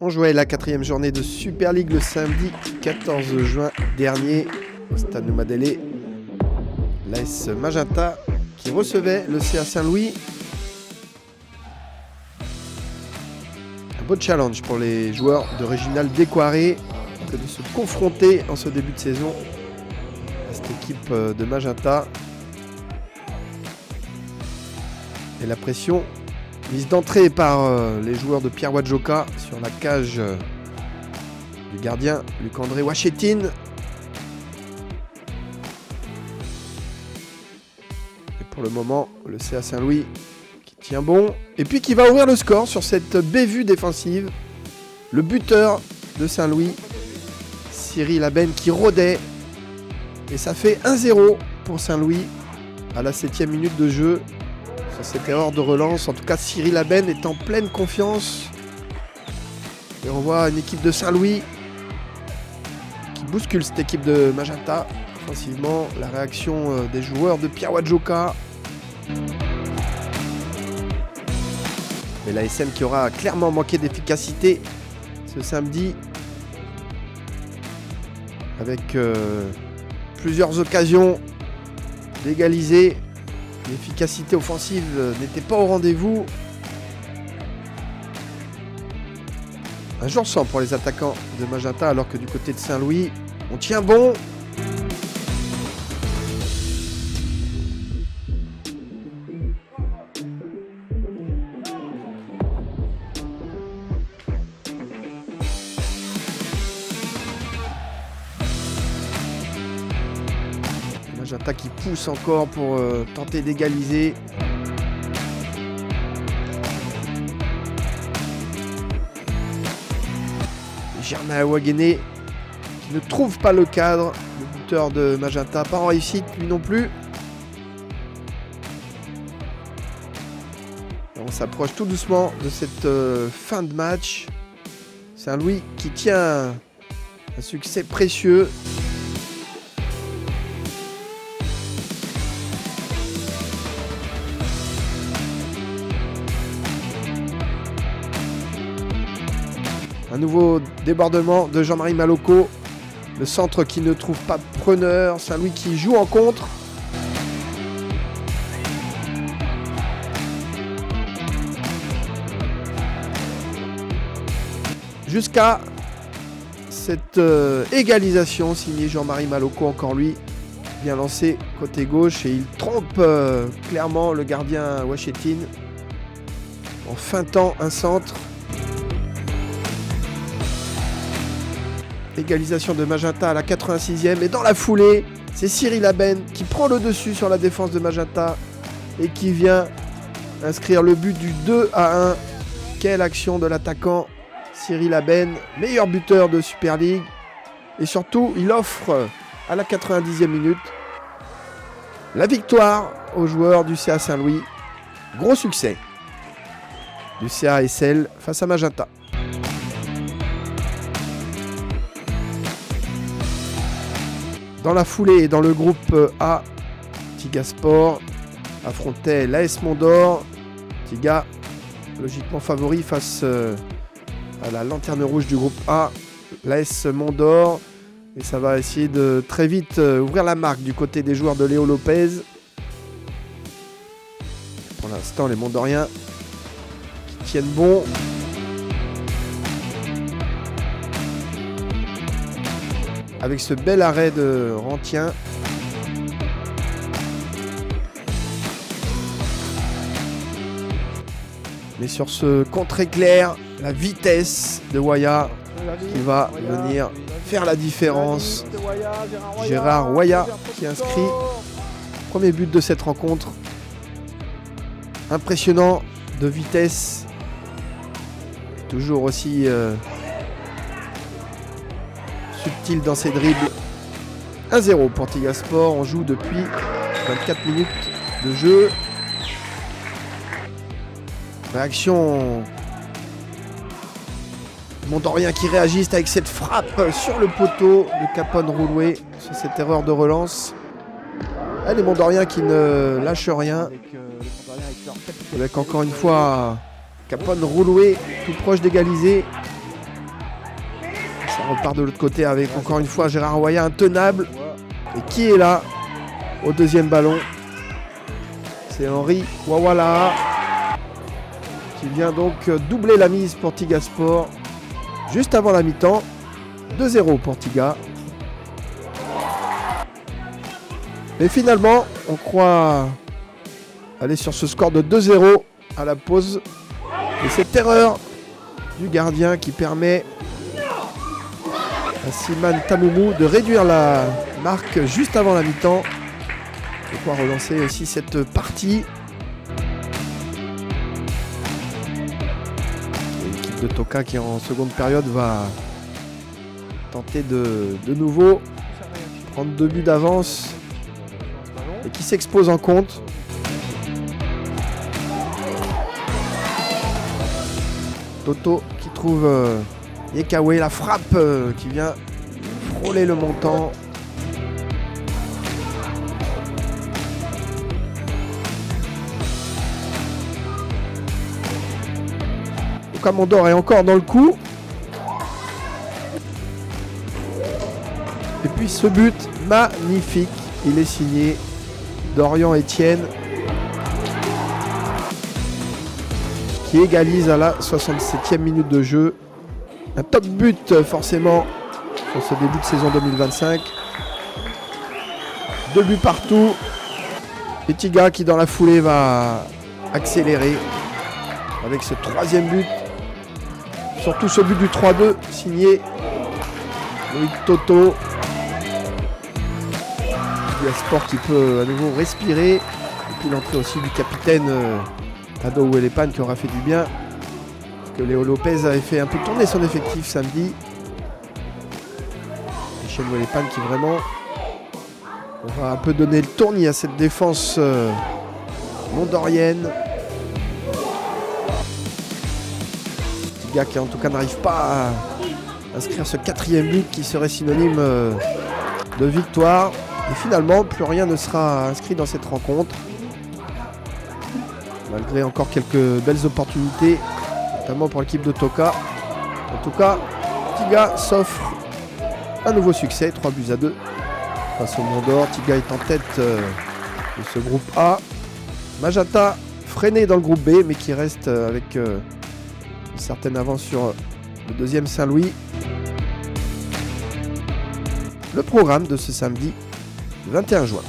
On jouait la 4e journée de Super League le samedi 14 juin dernier au Stade Noumadélé. L'AS Magenta qui recevait le CA Saint-Louis. Un beau challenge pour les joueurs de Réginald Descoiré que de se confronter en ce début de saison à cette équipe de Magenta. Et la pression mise d'entrée par les joueurs de Pierre Wadjoka sur la cage du gardien Luc-André Wachetine. Et pour le moment, le CA Saint-Louis qui tient bon. Et puis qui va ouvrir le score sur cette bévue défensive. Le buteur de Saint-Louis, Cyril Aben, qui rôdait. Et ça fait 1-0 pour Saint-Louis à la 7e minute de jeu. Sur cette erreur de relance, en tout cas Cyril Aben est en pleine confiance. Et on voit une équipe de Saint-Louis qui bouscule cette équipe de Magenta. Offensivement, la réaction des joueurs de Pierre Wadjoka. Mais l'ASM qui aura clairement manqué d'efficacité ce samedi. Avec plusieurs occasions d'égaliser. L'efficacité offensive n'était pas au rendez-vous. Un jour sans pour les attaquants de Magenta, alors que du côté de Saint-Louis, on tient bon. Magenta qui pousse encore pour tenter d'égaliser. Germain Awaguené qui ne trouve pas le cadre. Le buteur de Magenta, pas en réussite lui non plus. On s'approche tout doucement de cette fin de match. Saint-Louis qui tient un succès précieux. Un nouveau débordement de Jean-Marie Maloko. Le centre qui ne trouve pas de preneur. Saint-Louis qui joue en contre. Jusqu'à cette égalisation signée Jean-Marie Maloko, encore lui. Bien lancé côté gauche et il trompe clairement le gardien Wachetine en feintant un centre. Égalisation de Magenta à la 86e. Et dans la foulée, c'est Cyril Aben qui prend le dessus sur la défense de Magenta et qui vient inscrire le but du 2-1. Quelle action de l'attaquant Cyril Aben, meilleur buteur de Super League. Et surtout, il offre à la 90e minute la victoire aux joueurs du CA Saint-Louis. Gros succès du CASL face à Magenta. Dans la foulée et dans le groupe A, Tiga Sport affrontait l'AS Mondor. Tiga, logiquement favori face à la lanterne rouge du groupe A, l'AS Mondor. Et ça va essayer de très vite ouvrir la marque du côté des joueurs de Léo Lopez. Pour l'instant, les Mondoriens qui tiennent bon. Avec ce bel arrêt de Rantien. Mais sur ce contre-éclair, la vitesse de Waya qui va venir faire la différence. Gérard Waya qui inscrit premier but de cette rencontre. Impressionnant de vitesse. Toujours aussi subtil dans ses dribbles. 1-0 pour Tiga Sport. On joue depuis 24 minutes de jeu. Réaction Mondorien qui réagissent avec cette frappe sur le poteau de Capone Rouloué sur cette erreur de relance. Et les Mondoriens qui ne lâchent rien. Avec encore une fois Capone Rouloué tout proche d'égaliser. On repart de l'autre côté avec encore une fois Gérard Roya intenable. Et qui est là au deuxième ballon? C'est Henri Wawala qui vient donc doubler la mise pour Tiga Sport juste avant la mi-temps. 2-0 pour Tiga. Et finalement, on croit aller sur ce score de 2-0 à la pause. Et cette erreur du gardien qui permet à Siman Tamoumou de réduire la marque juste avant la mi-temps. De pouvoir relancer aussi cette partie. L'équipe de Toka qui en seconde période va tenter de nouveau prendre 2 buts d'avance et qui s'expose en contre. Toto qui trouve Yekawe, la frappe qui vient frôler le montant. Kamondor est encore dans le coup. Et puis ce but magnifique, il est signé Dorian Etienne qui égalise à la 67e minute de jeu. Un top but forcément sur ce début de saison 2025. 2 buts partout. Et Tiga qui dans la foulée va accélérer avec ce 3e but. Surtout ce but du 3-2 signé Loïc Toto. Sport qui peut à nouveau respirer. Et puis l'entrée aussi du capitaine Tado Ouelepan qui aura fait du bien. Parce que Léo Lopez avait fait un peu tourner son effectif samedi. Michel Ouelepan qui vraiment aura un peu donné le tournis à cette défense mondorienne. Tiga qui en tout cas n'arrive pas à inscrire ce 4e but qui serait synonyme de victoire. Et finalement, plus rien ne sera inscrit dans cette rencontre. Malgré encore quelques belles opportunités, notamment pour l'équipe de Toka. En tout cas, Tiga s'offre un nouveau succès, 3-2 face au Mondor. Tiga est en tête de ce groupe A. Majata freiné dans le groupe B, mais qui reste avec une certaine avance sur le deuxième Saint-Louis. Le programme de ce samedi 21 juin.